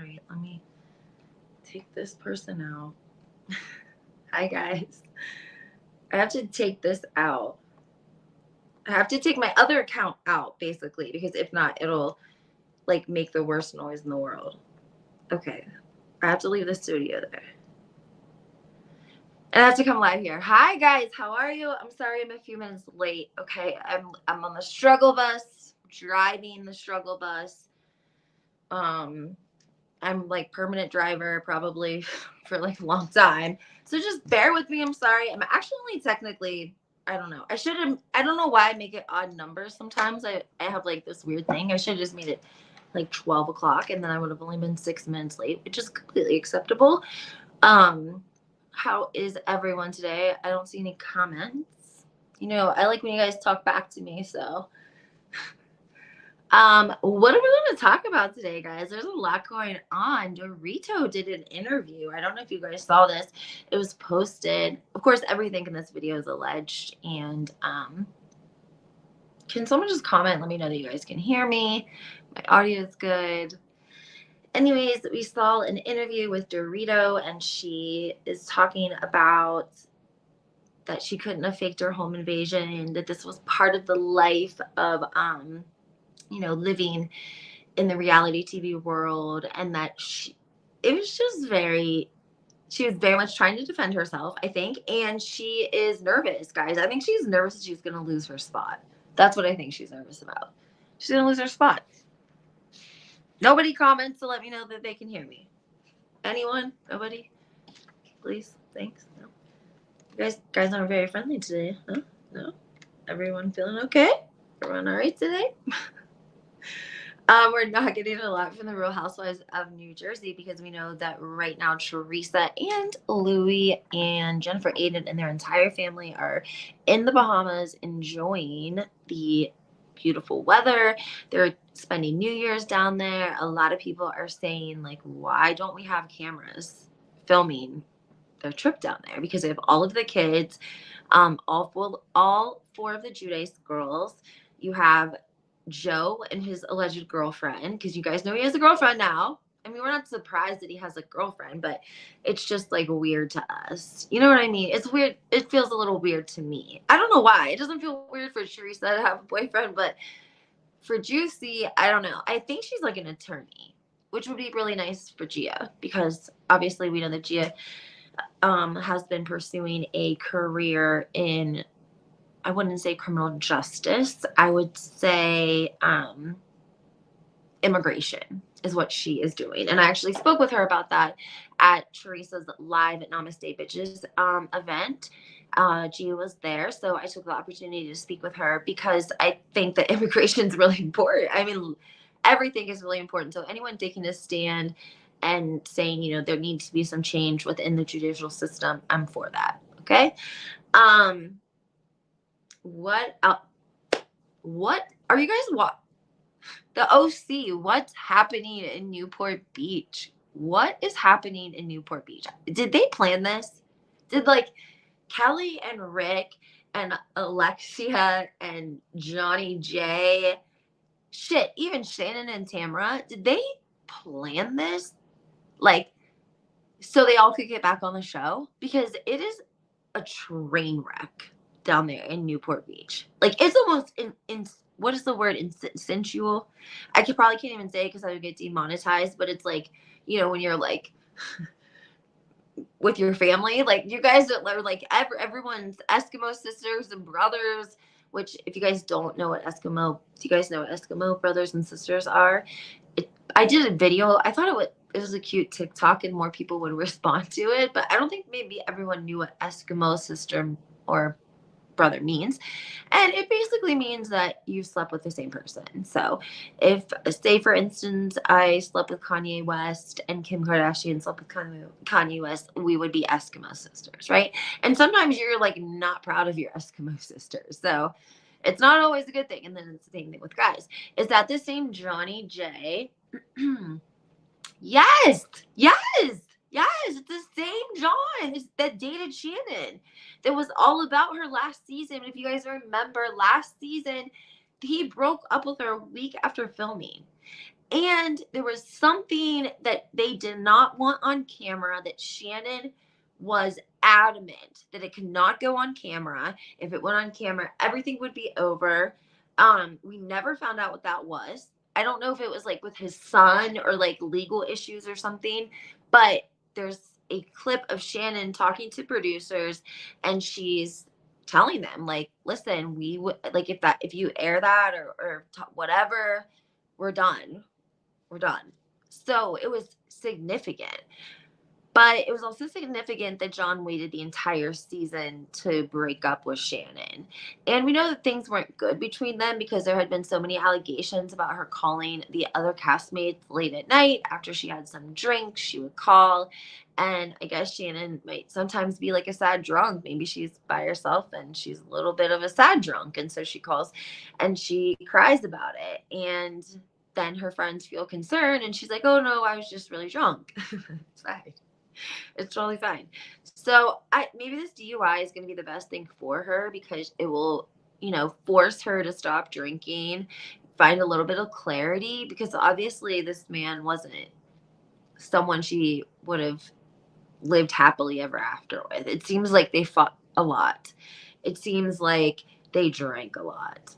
right, let me take this person out. Hi, guys. I have to take this out. I have to take my other account out, basically, because if not, it'll, like, make the worst noise in the world. Okay. I have to leave the studio there. And I have to come live here. Hi, guys. How are you? I'm sorry I'm a few minutes late. Okay. I'm on the struggle bus, driving the struggle bus. I'm like permanent driver probably for like a long time. So just bear with me. I'm sorry. I'm actually only technically, I don't know. I don't know why I make it odd numbers sometimes. I have like this weird thing. I should have just made it like 12 o'clock and then I would have only been 6 minutes late, which is completely acceptable. How is everyone today? I don't see any comments. You know, I like when you guys talk back to me, so. What are we going to talk about today, guys? There's a lot going on. Dorito did an interview. I don't know if you guys saw this. It was posted. Of course, everything in this video is alleged. And can someone just comment? Let me know that you guys can hear me. My audio is good. Anyways, we saw an interview with Dorito, and she is talking about that she couldn't have faked her home invasion, that this was part of the life of you know, living in the reality TV world, and that she was very much trying to defend herself, I think, and she is nervous, guys. I think she's nervous that she's going to lose her spot. That's what I think she's nervous about. She's going to lose her spot. Nobody comments to let me know that they can hear me. Anyone? Nobody? Please? Thanks. No. You guys aren't very friendly today. Huh? No? Everyone feeling okay? Everyone all right today? We're not getting a lot from the Real Housewives of New Jersey because we know that right now Teresa and Louis and Jennifer Aiden and their entire family are in the Bahamas enjoying the beautiful weather. They're spending New Year's down there. A lot of people are saying, like, why don't we have cameras filming their trip down there? Because they have all of the kids, all four of the Judice girls. You have Joe and his alleged girlfriend, because you guys know he has a girlfriend now. I mean, we're not surprised that he has a girlfriend, but it's just like weird to us. You know what I mean? It's weird. It feels a little weird to me. I don't know why. It doesn't feel weird for Teresa to have a boyfriend, but for Juicy, I don't know. I think she's like an attorney, which would be really nice for Gia, because obviously we know that Gia has been pursuing a career in, I wouldn't say criminal justice. I would say immigration is what she is doing. And I actually spoke with her about that at Teresa's live at Namaste Bitches event. Gia was there, so I took the opportunity to speak with her because I think that immigration is really important. I mean, everything is really important. So anyone taking a stand and saying, you know, there needs to be some change within the judicial system, I'm for that. Okay. What are you guys the OC? What's happening in Newport Beach? What is happening in Newport Beach? Did they plan this? Did like Kelly and Rick and Alexia and Johnny J, shit, even Shannon and Tamara, did they plan this? Like, so they all could get back on the show? Because it is a train wreck down there in Newport Beach. Like, it's almost in what is the word? Sensual? I probably can't even say it because I would get demonetized, but it's like, you know, when you're like with your family, like you guys are like everyone's Eskimo sisters and brothers, which if you guys don't know what Eskimo, do you guys know what Eskimo brothers and sisters are? I did a video. I thought it was a cute TikTok and more people would respond to it, but I don't think maybe everyone knew what Eskimo sister or brother means. And it basically means that you slept with the same person. So if, say for instance, I slept with Kanye West and Kim Kardashian slept with Kanye West, we would be Eskimo sisters, right? And sometimes you're like not proud of your Eskimo sisters. So it's not always a good thing. And then it's the same thing with guys. Is that the same Johnny J? Yes, it's the same John that dated Shannon. That was all about her last season. If you guys remember, last season, he broke up with her a week after filming. And there was something that they did not want on camera that Shannon was adamant that it could not go on camera. If it went on camera, everything would be over. We never found out what that was. I don't know if it was like with his son or like legal issues or something, but there's a clip of Shannon talking to producers, and she's telling them like, listen, we would like, if you air that or whatever, we're done, we're done. So it was significant. But it was also significant that John waited the entire season to break up with Shannon. And we know that things weren't good between them because there had been so many allegations about her calling the other castmates late at night after she had some drinks. She would call. And I guess Shannon might sometimes be like a sad drunk. Maybe she's by herself and she's a little bit of a sad drunk. And so she calls and she cries about it. And then her friends feel concerned and she's like, oh no, I was just really drunk. It's fine. It's totally fine. So maybe this DUI is going to be the best thing for her because it will, force her to stop drinking, find a little bit of clarity, because obviously this man wasn't someone she would have lived happily ever after with. It seems like they fought a lot. It seems like they drank a lot.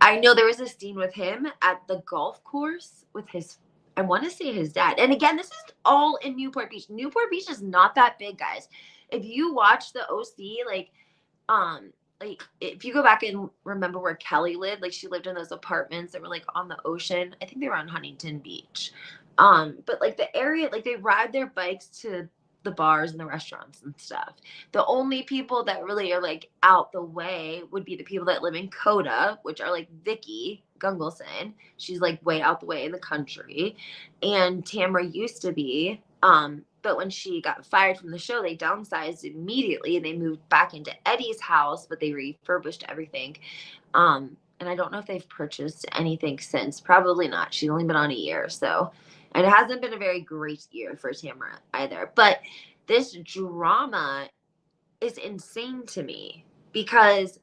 I know there was a scene with him at the golf course with I want to say his dad. And again, this is all in Newport Beach. Newport Beach is not that big, guys. If you watch the OC, like if you go back and remember where Kelly lived, like she lived in those apartments that were like on the ocean. I think they were on Huntington Beach. But like the area, like they ride their bikes to the bars and the restaurants and stuff. The only people that really are like out the way would be the people that live in Coda, which are like Vicky Gungelson. She's like way out the way in the country. And Tamara used to be. But when she got fired from the show, they downsized immediately and they moved back into Eddie's house, but they refurbished everything. And I don't know if they've purchased anything since. Probably not. She's only been on a year, so. And it hasn't been a very great year for Tamara either. But this drama is insane to me because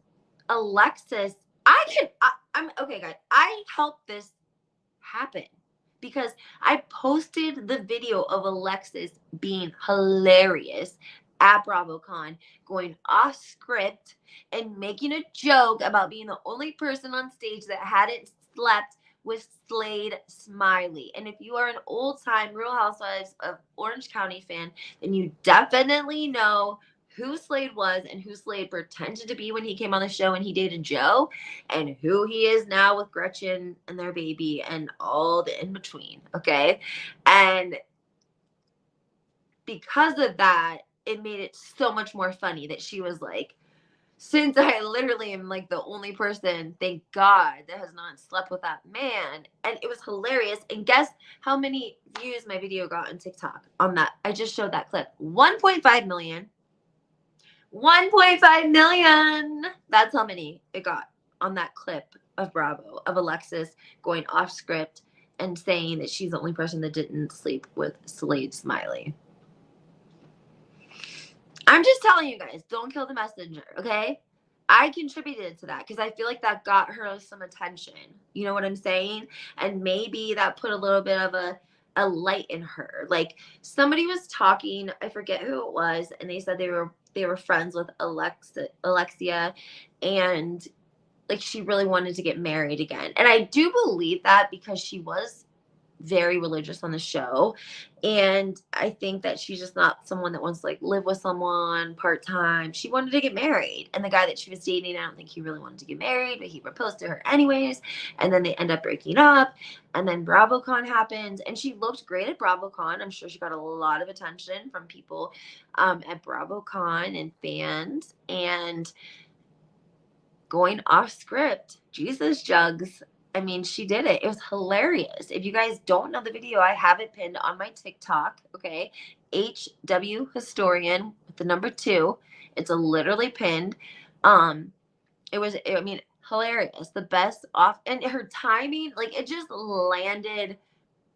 Alexis, I'm okay, guys. I helped this happen because I posted the video of Alexis being hilarious at BravoCon, going off script and making a joke about being the only person on stage that hadn't slept with Slade Smiley. And if you are an old-time Real Housewives of Orange County fan, then you definitely know who Slade was and who Slade pretended to be when he came on the show and he dated Joe, and who he is now with Gretchen and their baby and all the in between. Okay. And because of that, it made it so much more funny that she was like, since I literally am like the only person, thank God, that has not slept with that man. And it was hilarious. And guess how many views my video got on TikTok on that? I just showed that clip. 1.5 million. 1.5 million. That's how many it got on that clip of Bravo, of Alexis going off script and saying that she's the only person that didn't sleep with Slade Smiley. I'm just telling you guys, don't kill the messenger, okay? I contributed to that because I feel like that got her some attention. You know what I'm saying? And maybe that put a little bit of a light in her. Like somebody was talking, I forget who it was, and they said they were friends with Alexia, and like she really wanted to get married again. And I do believe that because she was very religious on the show, and I think that she's just not someone that wants to like live with someone part-time. She wanted to get married, and the guy that she was dating, I don't think he really wanted to get married, but he proposed to her anyways, and then they end up breaking up, and then BravoCon happened, and she looked great at BravoCon. I'm sure she got a lot of attention from people at BravoCon and fans. And going off script, Jesus jugs, I mean, she did it. It was hilarious. If you guys don't know the video, I have it pinned on my TikTok. Okay. HW Historian with the number 2. It's literally pinned. Hilarious. The best off, and her timing, like it just landed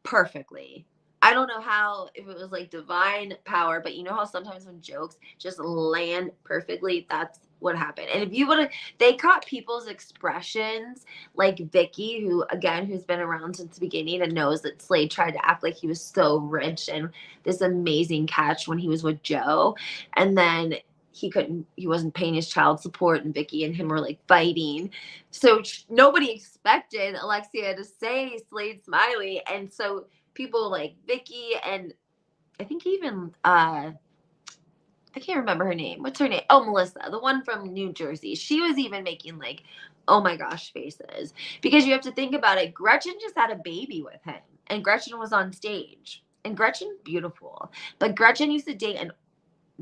perfectly. I don't know how, if it was like divine power, but you know how sometimes when jokes just land perfectly, that's what happened. And if you would have, they caught people's expressions, like Vicky, who again, who's been around since the beginning and knows that Slade tried to act like he was so rich and this amazing catch when he was with Joe. And then he wasn't paying his child support, and Vicky and him were like fighting. So nobody expected Alexia to say Slade Smiley. And so people like Vicky and I think even, I can't remember her name. What's her name? Oh, Melissa, the one from New Jersey. She was even making like, oh my gosh, faces. Because you have to think about it. Gretchen just had a baby with him, and Gretchen was on stage. And Gretchen's beautiful. But Gretchen used to date a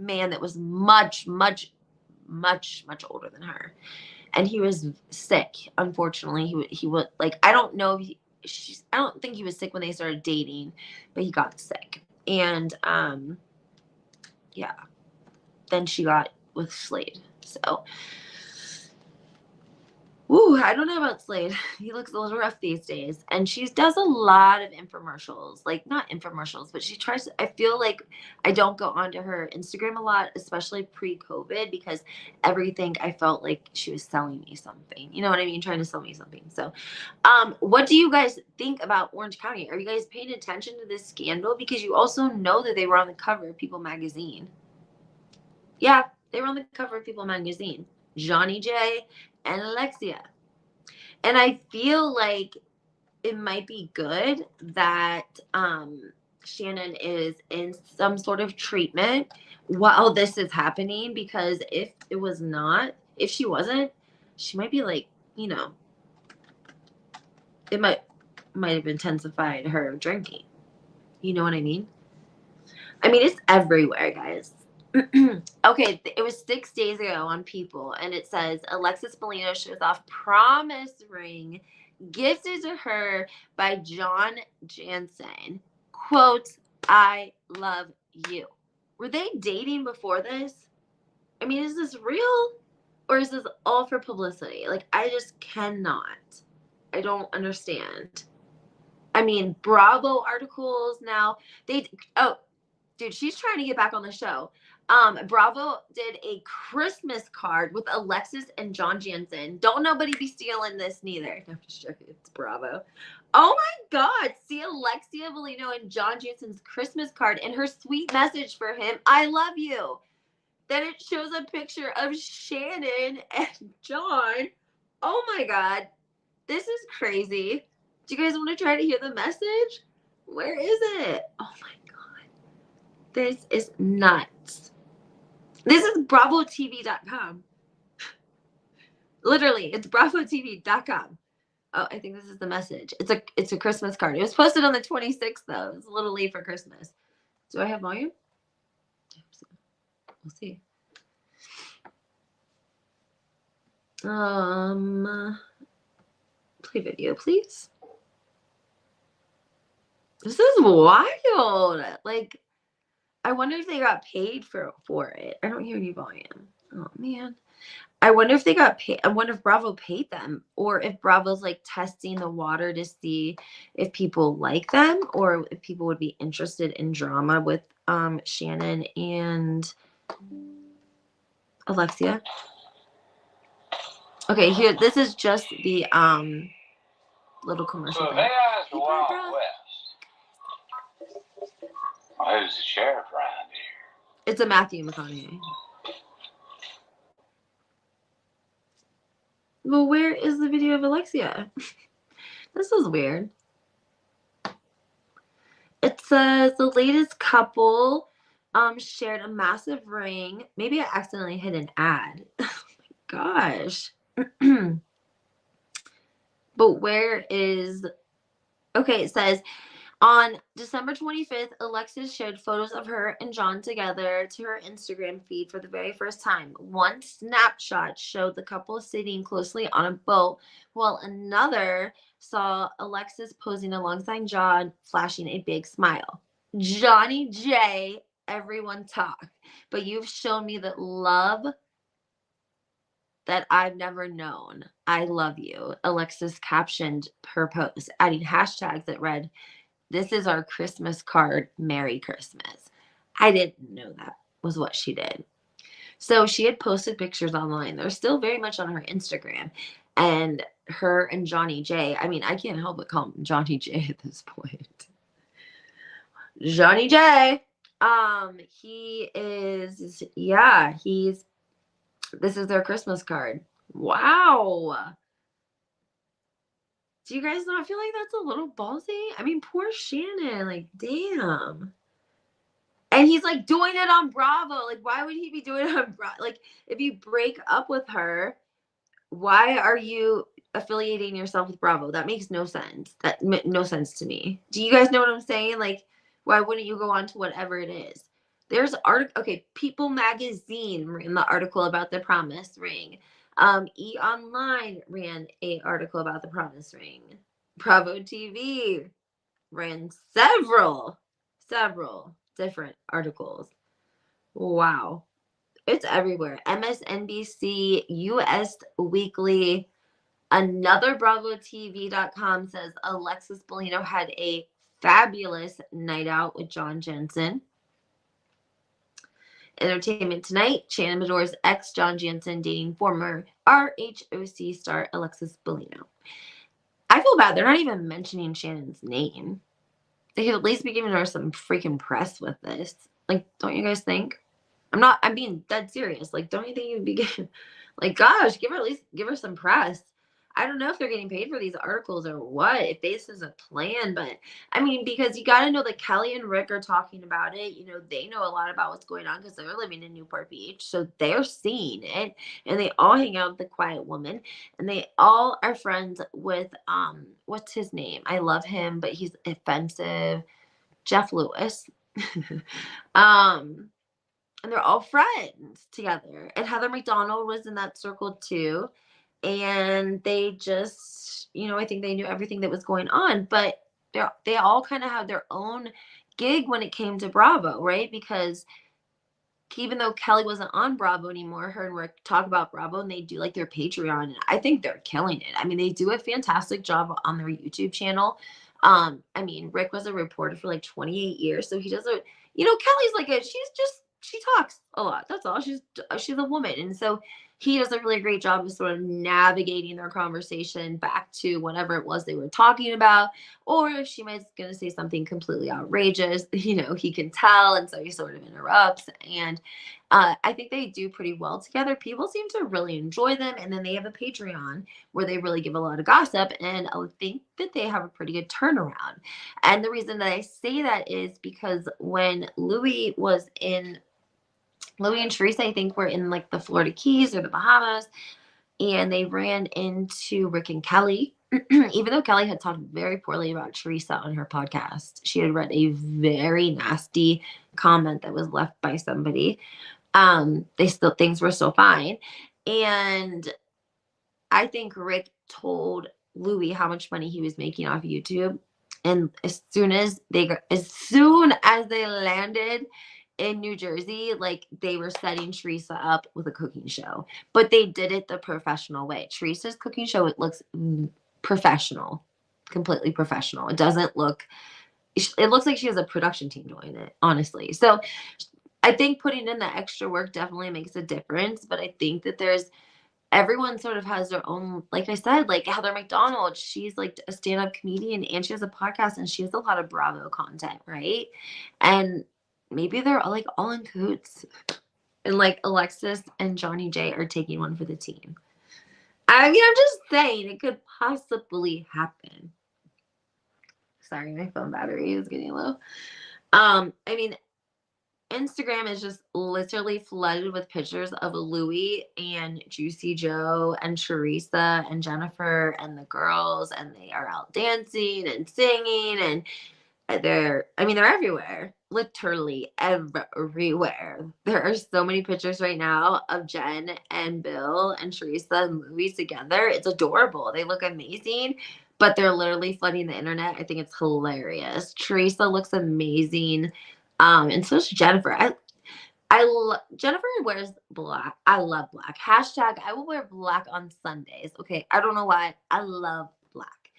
man that was much, much, much, much older than her. And he was sick, unfortunately. He was like, I don't know if I don't think he was sick when they started dating, but he got sick. And yeah. Then she got with Slade. So, I don't know about Slade. He looks a little rough these days. And she does a lot of infomercials. Like, not infomercials, but she tries to, I feel like I don't go onto her Instagram a lot, especially pre-COVID, because everything I felt like she was selling me something. You know what I mean? Trying to sell me something. So, what do you guys think about Orange County? Are you guys paying attention to this scandal? Because you also know that they were on the cover of People magazine. Yeah, they were on the cover of People magazine. Johnny J and Alexia. And I feel like it might be good that Shannon is in some sort of treatment while this is happening, because if she wasn't, she might be like, it might have intensified her drinking. You know what I mean? I mean, it's everywhere, guys. Okay, it was 6 days ago on People, and it says Alexis Bellino shows off promise ring gifted to her by John Jansen. Quote, I love you. Were they dating before this? I mean, is this real? Or is this all for publicity? Like, I just cannot. I don't understand. I mean, Bravo articles now. Dude, she's trying to get back on the show. Bravo did a Christmas card with Alexis and John Jansen. Don't nobody be stealing this neither. No, I'm just joking. It's Bravo. Oh my God. See Alexia Bellino and John Jansen's Christmas card and her sweet message for him. I love you. Then it shows a picture of Shannon and John. Oh my God. This is crazy. Do you guys want to try to hear the message? Where is it? Oh my God. This is nuts. This is BravoTV.com. Literally, it's BravoTV.com. Oh, I think this is the message. It's a Christmas card. It was posted on the 26th, though. It's a little late for Christmas. Do I have volume? We'll see. Play video, please. This is wild. Like, I wonder if they got paid for it. I don't hear any volume. Oh man. I wonder if they got paid. I wonder if Bravo paid them, or if Bravo's like testing the water to see if people like them, or if people would be interested in drama with Shannon and Alexia. Okay, here, this is just the little commercial. So there's the Wild West. Who's the sheriff around here? It's a Matthew McConaughey. Well, where is the video of Alexia? This is weird. It says the latest couple shared a massive ring. Maybe I accidentally hit an ad. Oh my gosh. But where is... Okay, it says... On December 25th, Alexis shared photos of her and John together to her Instagram feed for the very first time. One snapshot showed the couple sitting closely on a boat, while another saw Alexis posing alongside John, flashing a big smile. Johnny J, everyone talk. But you've shown me that love that I've never known. I love you. Alexis captioned her post, adding hashtags that read, "This is our Christmas card. Merry Christmas." I didn't know that was what she did. So she had posted pictures online. They're still very much on her Instagram. And her and Johnny J. I mean, I can't help but call him Johnny J at this point. Johnny J. He is, yeah, this is their Christmas card. Wow. Do you guys not feel like that's a little ballsy? I mean, poor Shannon. Like, damn. And he's like doing it on Bravo. Like, why would he be doing it on Bravo? Like, if you break up with her, why are you affiliating yourself with Bravo? That makes no sense. No sense to me. Do you guys know what I'm saying? Like, why wouldn't you go on to whatever it is? There's okay, People Magazine ran the article about the promise ring. E Online ran a article about the promise ring. Bravo TV ran several different articles. Wow. It's everywhere. MSNBC, US Weekly, another BravoTV.com says Alexis Bellino had a fabulous night out with John Jensen. Entertainment Tonight, Shannon Bedore's ex John Jensen dating former RHOC star Alexis Bellino. I feel bad. They're not even mentioning Shannon's name. They could at least be giving her some freaking press with this. Like, don't you guys think? I'm being dead serious. Like, don't you think you'd be getting, like, gosh, give her some press. I don't know if they're getting paid for these articles or what, if this is a plan, but I mean, because you got to know that Kelly and Rick are talking about it. You know, they know a lot about what's going on because they're living in Newport Beach. So they're seeing it, and they all hang out with the quiet woman, and they all are friends with, what's his name? I love him, but he's offensive. Jeff Lewis. um, and they're all friends together. And Heather McDonald was in that circle too. And they just, I think they knew everything that was going on, but they all kind of have their own gig when it came to Bravo, right? Because even though Kelly wasn't on Bravo anymore, her and Rick talk about Bravo and they do like their Patreon, and I think they're killing it. I mean, they do a fantastic job on their YouTube channel. I mean, Rick was a reporter for like 28 years, so he does a, Kelly's like she talks a lot. That's all. She's a woman, and so he does a really great job of sort of navigating their conversation back to whatever it was they were talking about. Or if she might going to say something completely outrageous, he can tell, and so he sort of interrupts. And I think they do pretty well together. People seem to really enjoy them, and then they have a Patreon where they really give a lot of gossip, and I think that they have a pretty good turnaround. And the reason that I say that is because when Louis and Teresa, I think, were in like the Florida Keys or the Bahamas, and they ran into Rick and Kelly. Even though Kelly had talked very poorly about Teresa on her podcast, she had read a very nasty comment that was left by somebody. Things were still fine. And I think Rick told Louis how much money he was making off YouTube. And as soon as they landed in New Jersey, like they were setting Teresa up with a cooking show, but they did it the professional way. Teresa's cooking show, it looks professional, completely professional. It looks like she has a production team doing it, honestly. So I think putting in the extra work definitely makes a difference, but I think that everyone sort of has their own, like I said, like Heather McDonald, she's like a stand-up comedian and she has a podcast and she has a lot of Bravo content, right? And maybe they're all in cahoots. And like Alexis and Johnny J are taking one for the team. I mean, I'm just saying it could possibly happen. Sorry, my phone battery is getting low. I mean, Instagram is just literally flooded with pictures of Louis and Juicy Joe and Teresa and Jennifer and the girls, and they are out dancing and singing, and they're everywhere, literally everywhere. There are so many pictures right now of Jen and Bill and Teresa and Louis together. It's adorable. They look amazing, but they're literally flooding the internet. I think it's hilarious. Teresa looks amazing. And so is Jennifer. Jennifer wears black. I love black. Hashtag I will wear black on Sundays. Okay. I don't know why. I love black.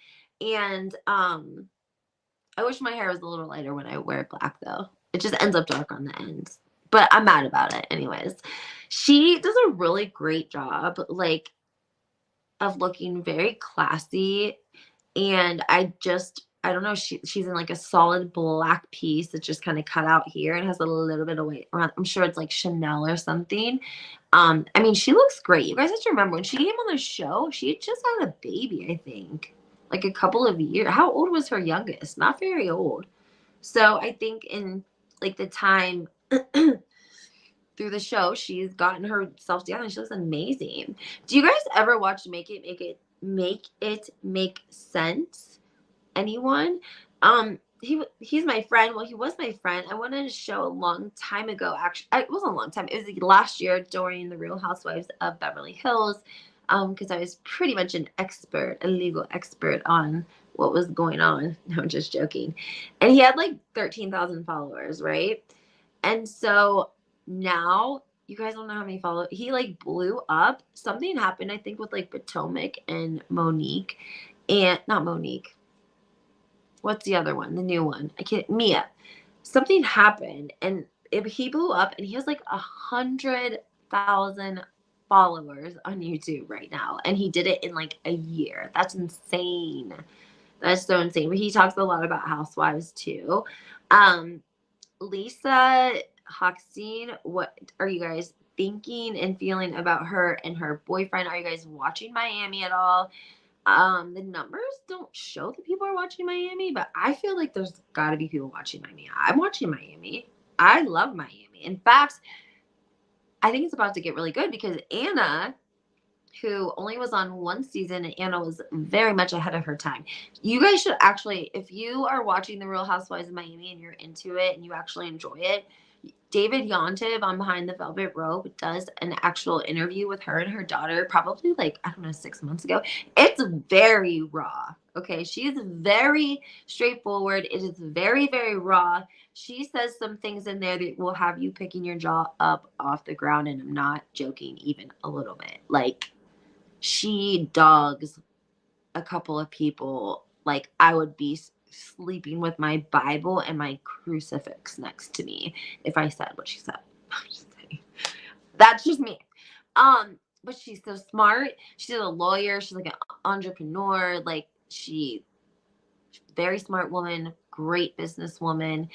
And I wish my hair was a little lighter when I wear black though. It just ends up dark on the ends. but I'm mad about it anyways. She does a really great job, like, of looking very classy. And I don't know, she's in like a solid black piece that's just kind of cut out here and has a little bit of weight around. I'm sure it's like Chanel or something. I mean, she looks great. You guys have to remember when she came on the show, she had just had a baby, I think. Like a couple of years. How old was her youngest? Not very old. So I think in like the time through the show, she's gotten herself together and she looks amazing. Do you guys ever watch Make Sense? Anyone? He's my friend. Well, he was my friend. I went on a show a long time ago. Actually, it wasn't a long time. It was like last year during the Real Housewives of Beverly Hills. Because I was pretty much a legal expert on what was going on. No, I'm just joking. And he had like 13,000 followers, right? And so now you guys don't know how many followers he like blew up. Something happened, I think, with like Potomac and Monique, and not Monique. What's the other one? The new one. I can't. Mia. Something happened, and he blew up, and he has like 100,000 followers on YouTube right now, and he did it in like a year. That's insane. That's so insane. But he talks a lot about Housewives too. Lisa Hochstein, what are you guys thinking and feeling about her and her boyfriend? Are you guys watching Miami at all? The numbers don't show that people are watching Miami, but I feel like there's got to be people watching Miami. I'm watching Miami. I love Miami. In fact, I think it's about to get really good because Anna, who only was on one season, and Anna was very much ahead of her time. You guys should actually, if you are watching The Real Housewives of Miami and you're into it and you actually enjoy it, David Yontef on Behind the Velvet Rope does an actual interview with her and her daughter, probably like, I don't know, 6 months ago. It's very raw. Okay. She is very straightforward. It is very, very raw. She says some things in there that will have you picking your jaw up off the ground. And I'm not joking even a little bit. Like, she dogs a couple of people like I would be sleeping with my Bible and my crucifix next to me if I said what she said. I'm just saying. That's just me. But she's so smart. She's a lawyer. She's like an entrepreneur. Like very smart woman, great businesswoman,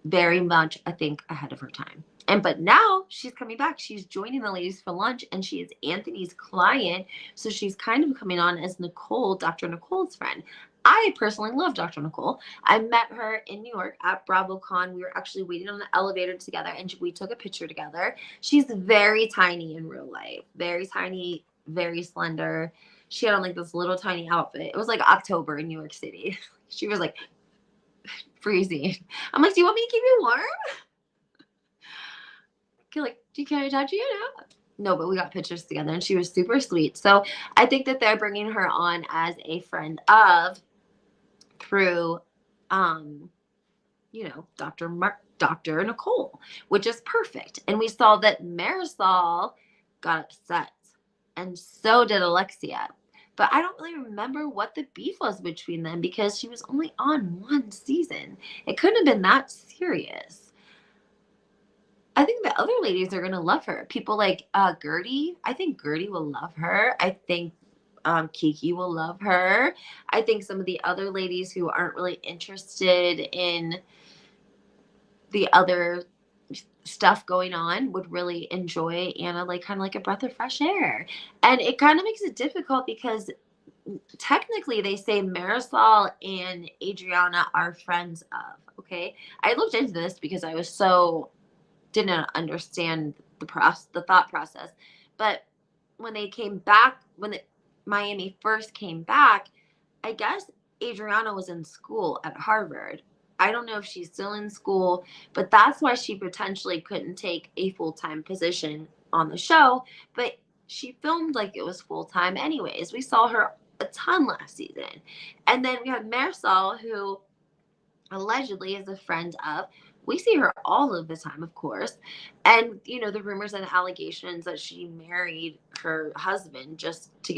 very much, I think, ahead of her time. But now she's coming back. She's joining the ladies for lunch, and she is Anthony's client. So she's kind of coming on as Nicole, Dr. Nicole's friend. I personally love Dr. Nicole. I met her in New York at BravoCon. We were actually waiting on the elevator together, and we took a picture together. She's very tiny in real life, very tiny, very slender. She had on like this little tiny outfit. It was like October in New York City. She was like freezing. I'm like, do you want me to keep you warm? Like, can I touch you now? No, but we got pictures together and she was super sweet. So I think that they're bringing her on as a friend of through, Dr. Nicole, which is perfect. And we saw that Marisol got upset and so did Alexia. But I don't really remember what the beef was between them because she was only on one season. It couldn't have been that serious. I think the other ladies are going to love her. People like Gertie. I think Gertie will love her. I think Kiki will love her. I think some of the other ladies who aren't really interested in the other stuff going on would really enjoy Anna, like kind of like a breath of fresh air. And it kind of makes it difficult because technically they say Marisol and Adriana are friends of. Okay. I looked into this because I was didn't understand the thought process. But when they came back, Miami first came back, I guess Adriana was in school at Harvard. I don't know if she's still in school, but that's why she potentially couldn't take a full-time position on the show. But she filmed like it was full-time anyways. We saw her a ton last season. And then we have Marisol, who allegedly is a friend of. We see her all of the time, of course. And, the rumors and the allegations that she married her husband just to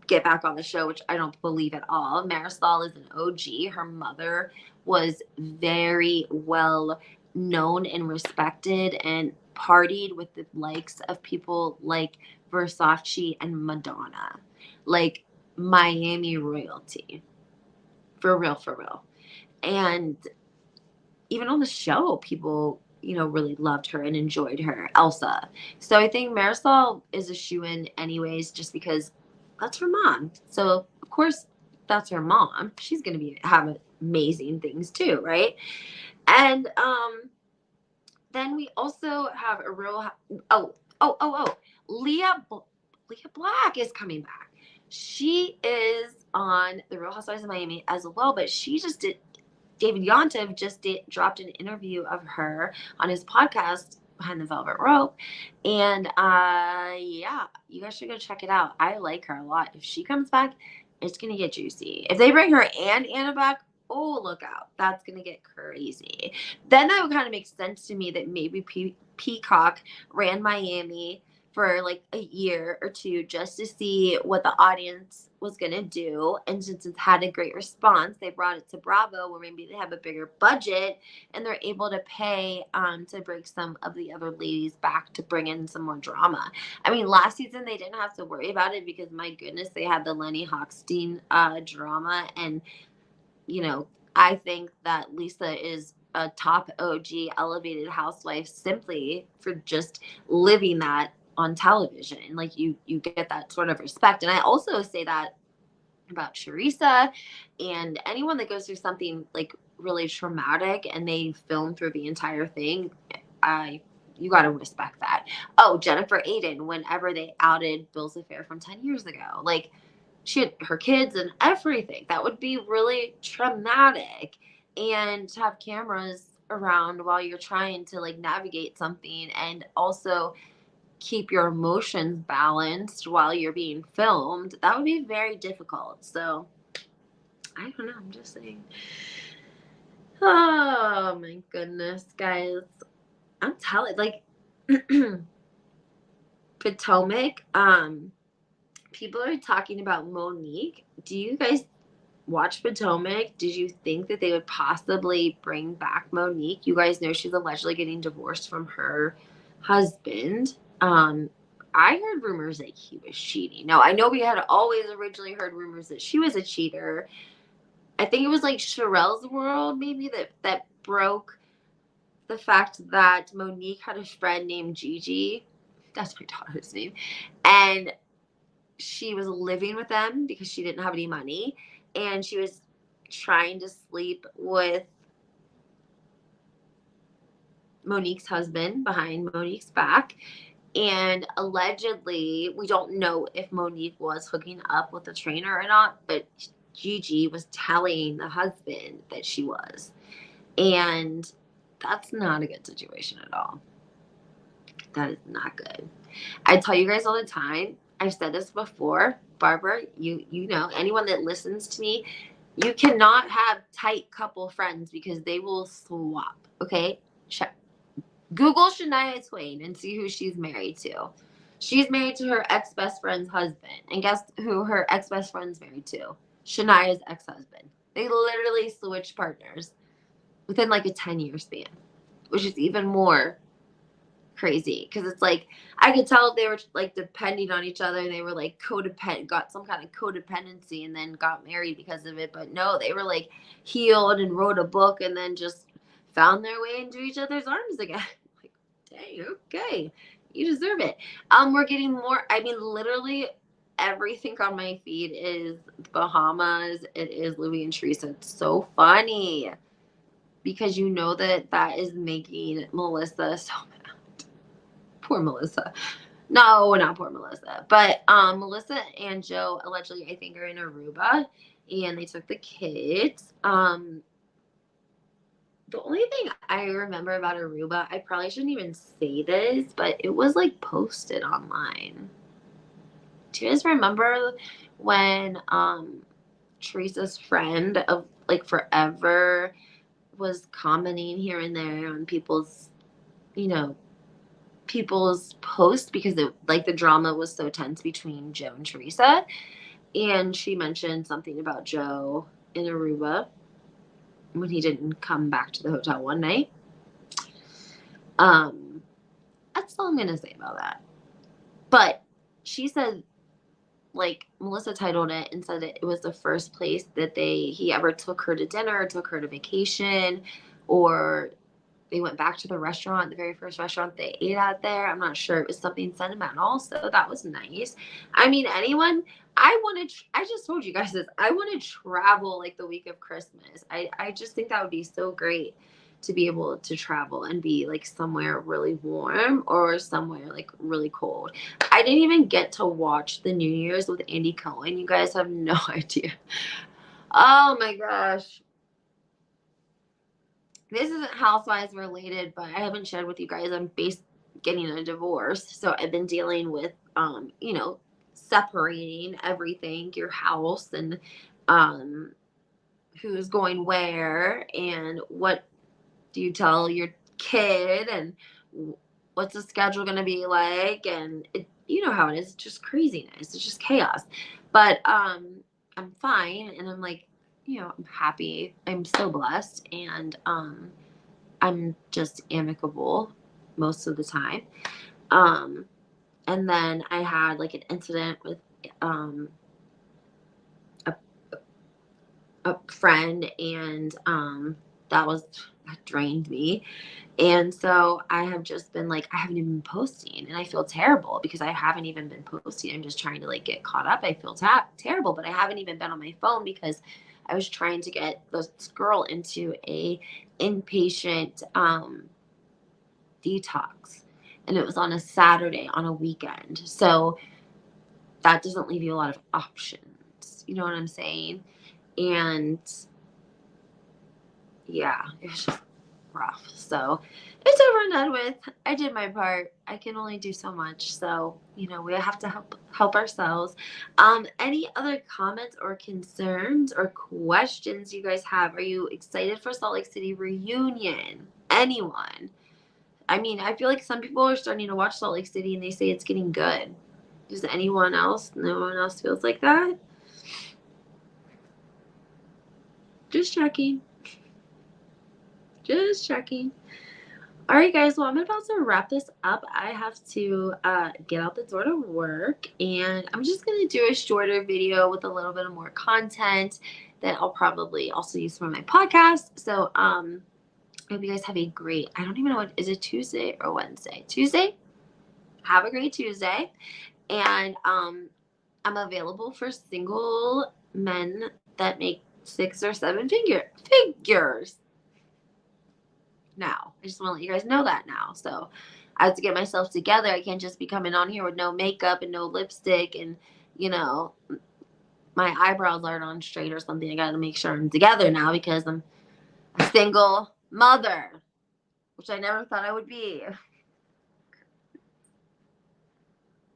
get back on the show, which I don't believe at all. Marisol is an OG. Her mother was very well known and respected and partied with the likes of people like Versace and Madonna, like Miami royalty, for real, for real. And even on the show, people, really loved her and enjoyed her, Elsa. So I think Marisol is a shoo-in anyways, just because that's her mom. So of course that's her mom. She's gonna have amazing things too, right? And then we also have a real oh Leah Black is coming back. She is on the Real Housewives of Miami as well, but she just did. David Yontef dropped an interview of her on his podcast Behind the Velvet Rope, and yeah, you guys should go check it out. I like her a lot. If she comes back, it's gonna get juicy. If they bring her and Anna back, oh, look out, that's gonna get crazy. Then that would kind of make sense to me that maybe Peacock ran Miami for like a year or two just to see what the audience was going to do. And since it's had a great response, they brought it to Bravo, where maybe they have a bigger budget and they're able to pay to bring some of the other ladies back to bring in some more drama. I mean, last season they didn't have to worry about it because, my goodness, they had the Lenny Hochstein drama. And, I think that Lisa is a top OG elevated housewife simply for just living that on television. Like, you get that sort of respect. And I also say that about Teresa and anyone that goes through something like really traumatic and they film through the entire thing. You got to respect that. Oh, Jennifer Aiden, whenever they outed Bill's affair from 10 years ago, like, she had her kids and everything. That would be really traumatic. And to have cameras around while you're trying to like navigate something and also keep your emotions balanced while you're being filmed, that would be very difficult. So I don't know, I'm just saying. Oh my goodness, guys. I'm telling, like, Potomac, people are talking about Monique. Do you guys watch Potomac? Did you think that they would possibly bring back Monique? You guys know she's allegedly getting divorced from her husband. I heard rumors that he was cheating. Now, I know we had always originally heard rumors that she was a cheater. I think it was like Sherelle's World, maybe, that broke the fact that Monique had a friend named Gigi. That's my daughter's name. And she was living with them because she didn't have any money. And she was trying to sleep with Monique's husband behind Monique's back. And allegedly, we don't know if Monique was hooking up with a trainer or not, but Gigi was telling the husband that she was. And that's not a good situation at all. That is not good. I tell you guys all the time, I've said this before, Barbara, you know, anyone that listens to me, you cannot have tight couple friends because they will swap, okay? Google Shania Twain and see who she's married to. She's married to her ex-best friend's husband. And guess who her ex-best friend's married to? Shania's ex-husband. They literally switched partners within like a 10-year span, which is even more crazy because it's like I could tell if they were like depending on each other. They were like codependent, got some kind of codependency, and then got married because of it. But no, they were like healed and wrote a book, and then just found their way into each other's arms again. Like, dang, okay, you deserve it. We're getting more. I mean, literally everything on my feed is Bahamas. It is Louis and Teresa. It's so funny because you know that is making Melissa so mad. Poor Melissa. No, not poor Melissa. But Melissa and Joe allegedly, I think, are in Aruba, and they took the kids. The only thing I remember about Aruba, I probably shouldn't even say this, but it was like posted online. Do you guys remember when Teresa's friend of like forever was commenting here and there on people's posts because the drama was so tense between Joe and Teresa, and she mentioned something about Joe in Aruba when he didn't come back to the hotel one night. That's all I'm gonna say about that. But she said, like, Melissa titled it and said it was the first place that he ever took her to dinner, took her to vacation, or they went back to the restaurant, the very first restaurant they ate at there. I'm not sure. It was something sentimental, so that was nice. I mean, I just told you guys this. I want to travel like the week of Christmas. I just think that would be so great to be able to travel and be like somewhere really warm or somewhere like really cold. I didn't even get to watch the New Year's with Andy Cohen. You guys have no idea. Oh my gosh. This isn't Housewives related, but I haven't shared with you guys. I'm getting a divorce, so I've been dealing with separating everything, your house, and um who's going where, and what do you tell your kid, and what's the schedule going to be like, and you know how it is. It's just craziness. It's just chaos. But I'm fine, and I'm like, I'm happy. I'm so blessed, and I'm just amicable most of the time. Um, and then I had like an incident with um, a, a friend, and that drained me. And so I have just been like, I haven't even been posting, and I feel terrible because I haven't even been posting. I'm just trying to like get caught up. I feel terrible, but I haven't even been on my phone because I was trying to get this girl into a inpatient detox, and it was on a Saturday on a weekend. So that doesn't leave you a lot of options. You know what I'm saying? And yeah, it was just rough. So it's over and done with. I did my part. I can only do so much. So, we have to help ourselves. Any other comments or concerns or questions you guys have? Are you excited for Salt Lake City reunion? Anyone? I mean, I feel like some people are starting to watch Salt Lake City and they say it's getting good. Does anyone else? No one else feels like that? Just checking. Just checking. All right, guys. Well, I'm about to wrap this up. I have to get out the door to work, and I'm just going to do a shorter video with a little bit of more content that I'll probably also use for my podcast. So, I hope you guys have a great, I don't even know is it Tuesday or Wednesday? Tuesday? Have a great Tuesday. And I'm available for single men that make 6 or 7 figures. Now, I just want to let you guys know that now. So I have to get myself together. I can't just be coming on here with no makeup and no lipstick, and my eyebrows aren't on straight or something. I got to make sure I'm together now because I'm a single mother, which I never thought I would be.